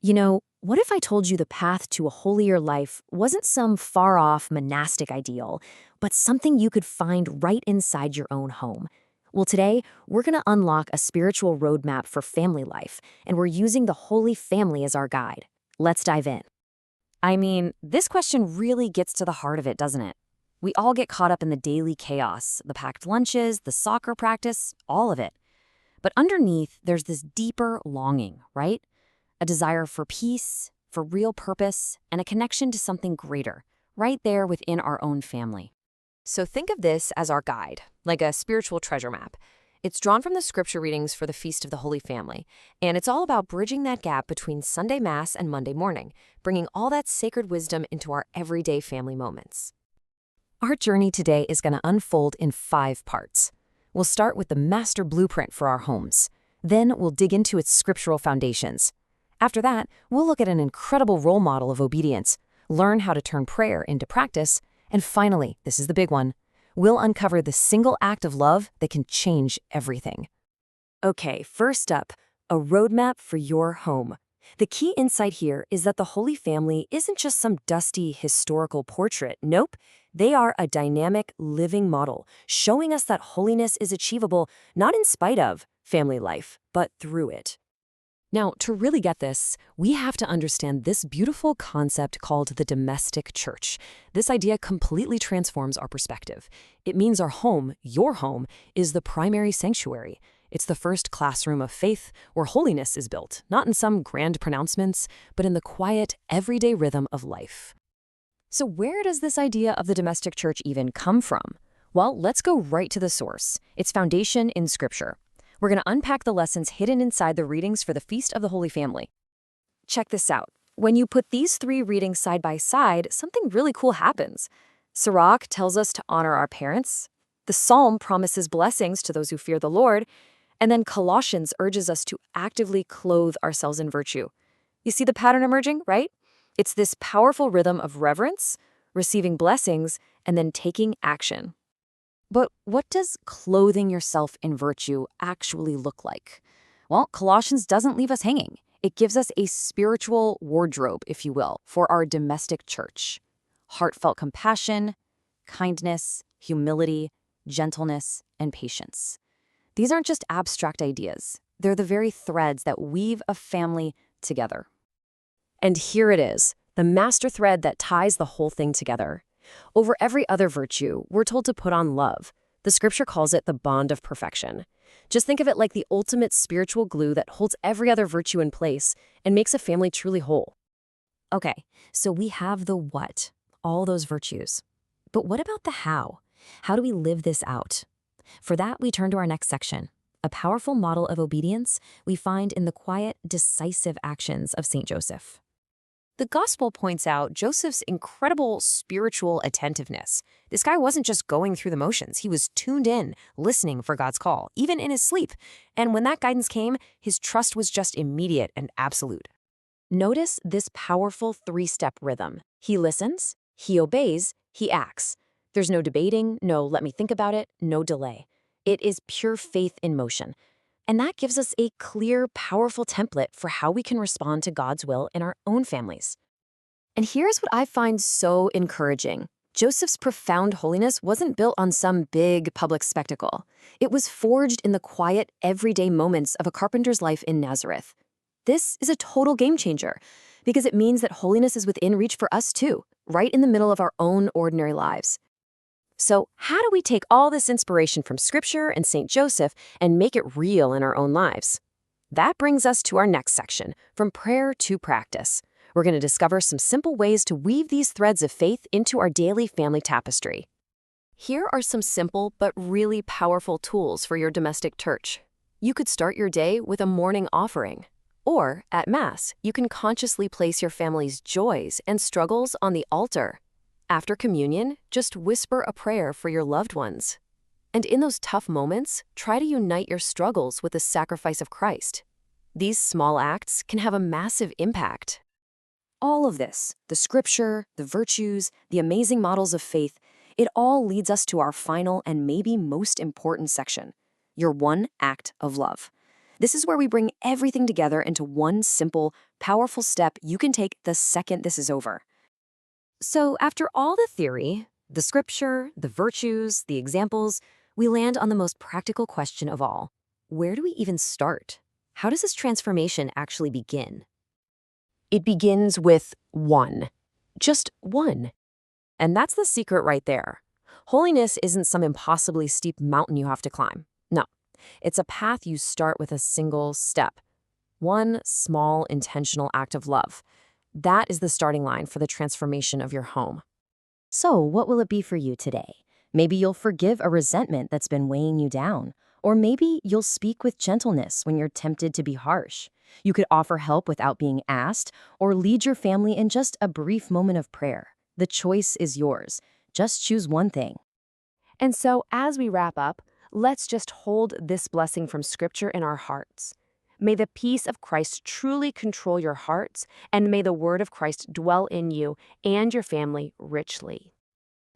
What if I told you the path to a holier life wasn't some far off monastic ideal, but something you could find right inside your own home? Well, today, we're going to unlock a spiritual roadmap for family life, and we're using the Holy Family as our guide. Let's dive in. This question really gets to the heart of it, doesn't it? We all get caught up in the daily chaos, the packed lunches, the soccer practice, all of it. But underneath, there's this deeper longing, right? A desire for peace, for real purpose, and a connection to something greater, right there within our own family. So think of this as our guide, like a spiritual treasure map. It's drawn from the scripture readings for the Feast of the Holy Family, and it's all about bridging that gap between Sunday Mass and Monday morning, bringing all that sacred wisdom into our everyday family moments. Our journey today is going to unfold in 5 parts. We'll start with the master blueprint for our homes. Then we'll dig into its scriptural foundations. After that, we'll look at an incredible role model of obedience, learn how to turn prayer into practice, and finally, this is the big one, we'll uncover the single act of love that can change everything. Okay, first up, a roadmap for your home. The key insight here is that the Holy Family isn't just some dusty historical portrait. Nope, they are a dynamic, living model, showing us that holiness is achievable not in spite of family life, but through it. Now, to really get this, we have to understand this beautiful concept called the domestic church. This idea completely transforms our perspective. It means our home, your home, is the primary sanctuary. It's the first classroom of faith where holiness is built, not in some grand pronouncements, but in the quiet, everyday rhythm of life. So where does this idea of the domestic church even come from? Well, let's go right to the source, its foundation in Scripture. We're going to unpack the lessons hidden inside the readings for the Feast of the Holy Family. Check this out. When you put these 3 readings side by side, something really cool happens. Sirach tells us to honor our parents. The Psalm promises blessings to those who fear the Lord. And then Colossians urges us to actively clothe ourselves in virtue. You see the pattern emerging, right? It's this powerful rhythm of reverence, receiving blessings, and then taking action. But what does clothing yourself in virtue actually look like? Well, Colossians doesn't leave us hanging. It gives us a spiritual wardrobe, if you will, for our domestic church. Heartfelt compassion, kindness, humility, gentleness, and patience. These aren't just abstract ideas. They're the very threads that weave a family together. And here it is, the master thread that ties the whole thing together. Over every other virtue, we're told to put on love. The scripture calls it the bond of perfection. Just think of it like the ultimate spiritual glue that holds every other virtue in place and makes a family truly whole. Okay, so we have the what, all those virtues. But what about the how? How do we live this out? For that, we turn to our next section. A powerful model of obedience we find in the quiet, decisive actions of St. Joseph. The gospel points out Joseph's incredible spiritual attentiveness. This guy wasn't just going through the motions. He was tuned in, listening for God's call, even in his sleep. And when that guidance came, his trust was just immediate and absolute. Notice this powerful 3-step rhythm. He listens, he obeys, he acts. There's no debating, no let me think about it, no delay. It is pure faith in motion. And that gives us a clear, powerful template for how we can respond to God's will in our own families. And here's what I find so encouraging. Joseph's profound holiness wasn't built on some big public spectacle. It was forged in the quiet, everyday moments of a carpenter's life in Nazareth. This is a total game changer because it means that holiness is within reach for us too, right in the middle of our own ordinary lives. So how do we take all this inspiration from Scripture and St. Joseph and make it real in our own lives? That brings us to our next section, from prayer to practice. We're going to discover some simple ways to weave these threads of faith into our daily family tapestry. Here are some simple but really powerful tools for your domestic church. You could start your day with a morning offering. Or, at Mass, you can consciously place your family's joys and struggles on the altar. After communion, just whisper a prayer for your loved ones. And in those tough moments, try to unite your struggles with the sacrifice of Christ. These small acts can have a massive impact. All of this, the scripture, the virtues, the amazing models of faith, it all leads us to our final and maybe most important section, your one act of love. This is where we bring everything together into one simple, powerful step you can take the second this is over. So, after all the theory, the scripture, the virtues, the examples, we land on the most practical question of all. Where do we even start? How does this transformation actually begin? It begins with one. Just one. And that's the secret right there. Holiness isn't some impossibly steep mountain you have to climb. No, it's a path you start with a single step. One small, intentional act of love. That is the starting line for the transformation of your home. So, what will it be for you today? Maybe you'll forgive a resentment that's been weighing you down. Or maybe you'll speak with gentleness when you're tempted to be harsh. You could offer help without being asked, or lead your family in just a brief moment of prayer. The choice is yours. Just choose one thing. And so, as we wrap up, let's just hold this blessing from Scripture in our hearts. May the peace of Christ truly control your hearts, and may the word of Christ dwell in you and your family richly.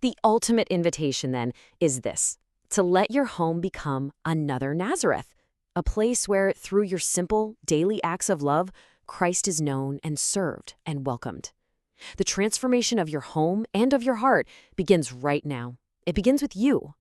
The ultimate invitation, then, is this: to let your home become another Nazareth, a place where, through your simple, daily acts of love, Christ is known and served and welcomed. The transformation of your home and of your heart begins right now. It begins with you.